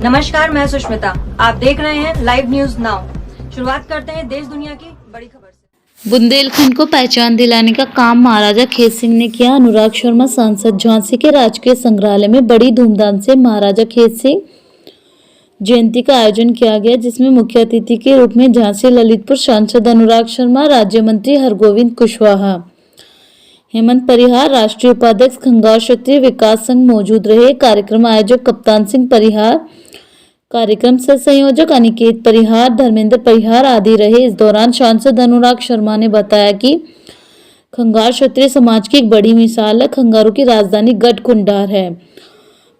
नमस्कार, मैं सुष्मिता। आप देख रहे हैं लाइव न्यूज नाउ। शुरुआत करते हैं देश दुनिया की बड़ी खबर से। बुंदेलखंड को पहचान दिलाने का काम महाराजा खेत सिंह ने किया। अनुराग शर्मा सांसद। झांसी के राजकीय संग्रहालय में बड़ी धूमधाम से महाराजा खेत सिंह जयंती का आयोजन किया गया, जिसमें मुख्य अतिथि के रूप में झांसी ललितपुर सांसद अनुराग शर्मा, राज्य मंत्री हरगोविंद कुशवाहा, हेमंत परिहार, राष्ट्रीय उपाध्यक्ष खंगार क्षत्रिय विकास संघ मौजूद रहे। कार्यक्रम आयोजक कप्तान सिंह परिहार, कार्यक्रम सह संयोजक अनिकेत परिहार, धर्मेंद्र परिहार आदि रहे। इस दौरान सांसद अनुराग शर्मा ने बताया कि खंगार क्षत्रिय समाज की एक बड़ी मिसाल है। खंगारों की राजधानी गढ़कुंडार है।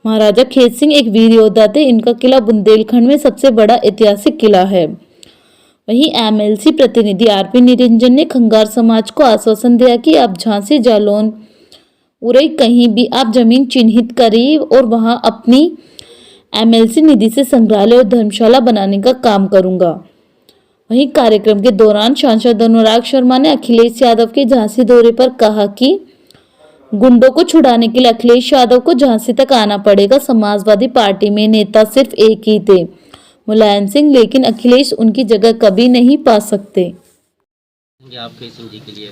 महाराजा खेत सिंह एक वीर योद्धा थे। इनका किला बुंदेलखंड में सबसे बड़ा ऐतिहासिक किला है। वहीं एमएलसी प्रतिनिधि आरपी निरंजन ने खंगार समाज को आश्वासन दिया कि अब झांसी, जालौन, उरई कहीं भी आप जमीन चिन्हित करें और वहां अपनी एमएलसी निधि से संग्रहालय और धर्मशाला बनाने का काम करूंगा। वहीं कार्यक्रम के दौरान सांसद अनुराग शर्मा ने अखिलेश यादव के झांसी दौरे पर कहा कि गुंडों को छुड़ाने के लिए अखिलेश यादव को झांसी तक आना पड़ेगा। समाजवादी पार्टी में नेता सिर्फ एक ही थे, मुलायम सिंह, लेकिन अखिलेश उनकी जगह कभी नहीं पा सकते। आप खेत सिंह जी के लिए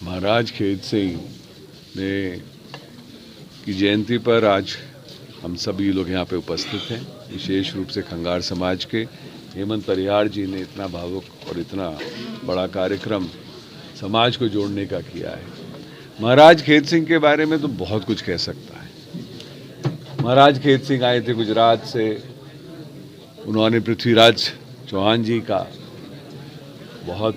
महाराज खेत सिंह ने की जयंती पर आज हम सभी लोग यहाँ पे उपस्थित हैं। विशेष रूप से खंगार समाज के हेमंत परिहार जी ने इतना भावुक और इतना बड़ा कार्यक्रम समाज को जोड़ने का किया है। महाराज खेत सिंह के बारे में तो बहुत कुछ कह सकता है। महाराज खेत सिंह आए थे गुजरात से। उन्होंने पृथ्वीराज चौहान जी का बहुत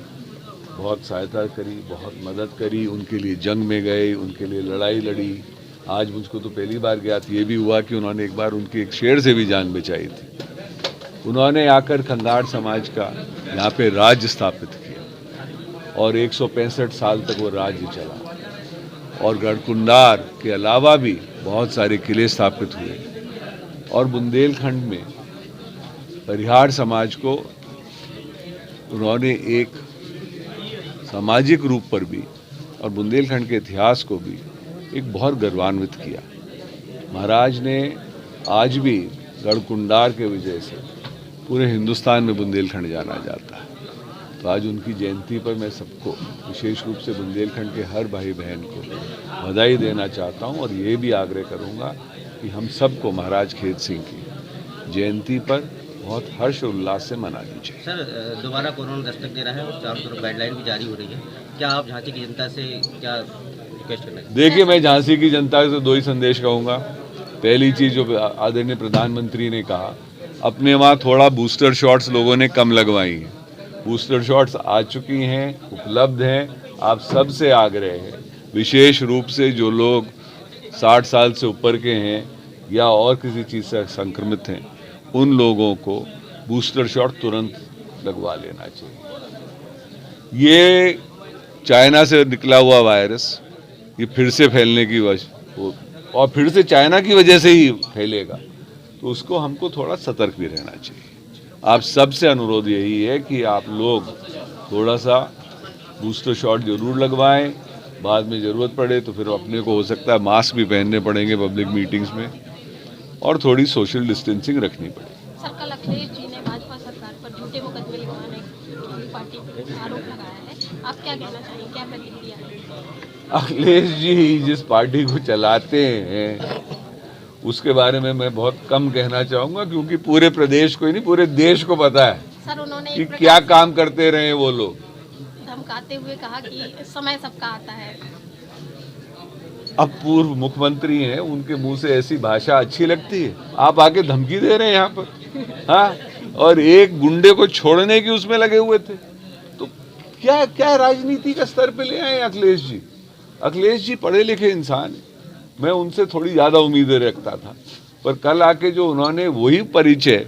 सहायता करी, बहुत मदद करी। उनके लिए जंग में गए, उनके लिए लड़ाई लड़ी। आज मुझको तो पहली बार ज्ञात ये भी हुआ कि उन्होंने एक बार उनकी एक शेर से भी जान बचाई थी। उन्होंने आकर खंगार समाज का यहाँ पे राज्य स्थापित किया और 165 साल तक वो राज्य चला। और गढ़कुंडार के अलावा भी बहुत सारे किले स्थापित हुए। और बुंदेलखंड में परिहार समाज को उन्होंने एक सामाजिक रूप पर भी और बुंदेलखंड के इतिहास को भी एक बहुत गौरवान्वित किया। महाराज ने आज भी गढ़कुंडार के वजह से पूरे हिंदुस्तान में बुंदेलखंड जाना जाता है। तो आज उनकी जयंती पर मैं सबको, विशेष रूप से बुंदेलखंड के हर भाई बहन को बधाई देना चाहता हूं और ये भी आग्रह करूंगा कि हम सबको महाराज खेत सिंह की जयंती पर बहुत हर्ष उल्लास से मनानी चाहिए। सर, दोबारा कोरोना दस्तक दे रहा है और चारों तरफ गाइडलाइन भी जारी हो रही है। क्या आप झांसी की जनता से क्या रिक्वेस्ट करना है? देखिए, मैं झांसी की जनता से दो ही संदेश कहूँगा। पहली चीज़ जो आदरणीय प्रधानमंत्री ने कहा, अपने वहाँ थोड़ा बूस्टर शॉट्स लोगों ने कम लगवाई हैं। बूस्टर शॉट्स आ चुकी हैं, उपलब्ध हैं। आप सबसे आग्रह है, विशेष रूप से जो लोग 60 साल से ऊपर के हैं या और किसी चीज़ से संक्रमित हैं, उन लोगों को बूस्टर शॉट तुरंत लगवा लेना चाहिए। ये चाइना से निकला हुआ वायरस ये फिर से फैलने की वजह और फिर से चाइना की वजह से ही फैलेगा, तो उसको हमको थोड़ा सतर्क भी रहना चाहिए। आप सबसे अनुरोध यही है कि आप लोग थोड़ा सा बूस्टर शॉट जरूर लगवाएं। बाद में ज़रूरत पड़े तो फिर अपने को हो सकता है मास्क भी पहनने पड़ेंगे पब्लिक मीटिंग्स में, और थोड़ी सोशल डिस्टेंसिंग रखनी पड़ेगी। सर, कल अखिलेश जी ने भाजपा सरकार पर झूठे मुकदमे लगाने की पार्टी पर आरोप लगाया है। आप क्या कहना चाहिए, क्या प्रतिक्रिया है? अखिलेश जी जिस पार्टी को चलाते हैं उसके बारे में मैं बहुत कम कहना चाहूँगा, क्योंकि पूरे प्रदेश को ही नहीं, पूरे देश को पता है सर, उन्होंने कि क्या काम करते रहे वो लोग। धमकाते हुए कहा कि समय सबका आता है। अब पूर्व मुख्यमंत्री हैं, उनके मुंह से ऐसी भाषा अच्छी लगती है? आप आके धमकी दे रहे हैं यहाँ पर, हाँ? और एक गुंडे को छोड़ने की उसमें लगे हुए थे। तो क्या क्या राजनीति का स्तर पे ले आए अखिलेश जी? अखिलेश जी पढ़े लिखे इंसान हैं, मैं उनसे थोड़ी ज़्यादा उम्मीदें रखता था, पर कल आके जो उन्होंने वही परिचय,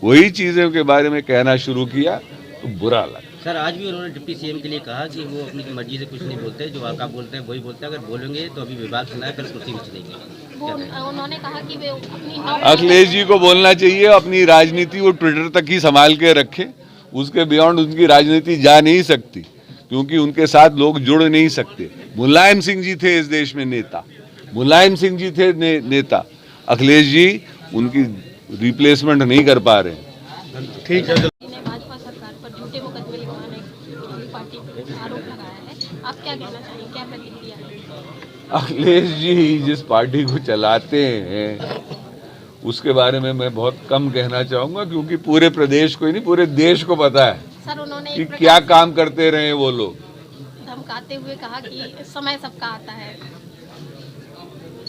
वही चीज़ों के बारे में कहना शुरू किया तो बुरा लगा। सर, आज भी उन्होंने डिप्टी सीएम के लिए कहा कि वो अपनी मर्जी से कुछ नहीं बोलते, जो आका बोलते हैं वही बोलते हैं। अगर बोलेंगे तो अभी विभाग सुना है, कल कुर्सी बेच देंगे। उन्होंने कहा कि वे अपनी अखिलेश जी को बोलना चाहिए अपनी राजनीति वो ट्विटर तक ही संभाल के रखे, उसके बियॉन्ड उनकी राजनीति जा नहीं सकती, क्योंकि उनके साथ लोग जुड़ नहीं सकते। मुलायम सिंह जी थे इस देश में नेता, मुलायम सिंह जी थे नेता। अखिलेश जी उनकी रिप्लेसमेंट नहीं कर पा रहे हैं। ने भाजपा सरकार पर झूठे मुकदमे लिखवाने की पार्टी पे आरोप लगाया है, आप क्या कहना चाहेंगे, क्या प्रतिक्रिया है? अखिलेश जी जिस पार्टी को चलाते हैं उसके बारे में मैं बहुत कम कहना चाहूंगा, क्योंकि पूरे प्रदेश को ही नहीं पूरे देश को पता है सर, उन्होंने कि एक क्या काम करते रहे वो लोग। धमकाते हुए कहा कि समय सबका आता है।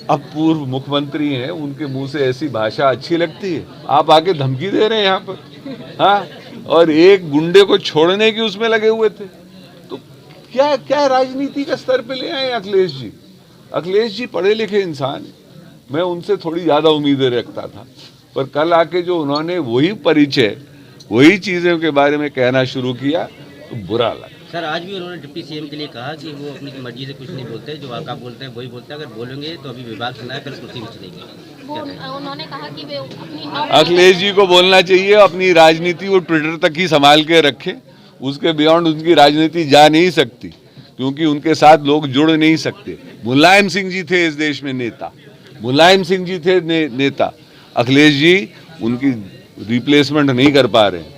अब पूर्व मुख्यमंत्री हैं, उनके मुंह से ऐसी भाषा अच्छी लगती है? आप आके धमकी दे रहे हैं यहाँ पर, हाँ, और एक गुंडे को छोड़ने की उसमें लगे हुए थे। तो क्या क्या राजनीति का स्तर पे ले आए अखिलेश जी? अखिलेश जी पढ़े लिखे इंसान हैं, मैं उनसे थोड़ी ज्यादा उम्मीदें रखता था, पर कल आके जो उन्होंने वही परिचय वही चीजों के बारे में कहना शुरू किया तो बुरा लगा। सर, आज भी उन्होंने डिप्टी सीएम के लिए कहा कि वो अपनी मर्जी से कुछ नहीं बोलते, जो आका बोलते हैं वही बोलते हैं, अगर बोलेंगे तो अभी विभाग चुना है, कल कुर्सी भी चलेगी। वो उन्होंने कहा कि वे अपनी अखिलेश जी को बोलना चाहिए अपनी राजनीति वो ट्विटर तक ही संभाल के रखें, उसके बियॉन्ड उनकी राजनीति जा नहीं सकती, क्योंकि उनके साथ लोग जुड़ नहीं सकते। मुलायम सिंह जी थे इस देश में नेता, मुलायम सिंह जी थे नेता। अखिलेश जी उनकी रिप्लेसमेंट नहीं कर पा रहे हैं।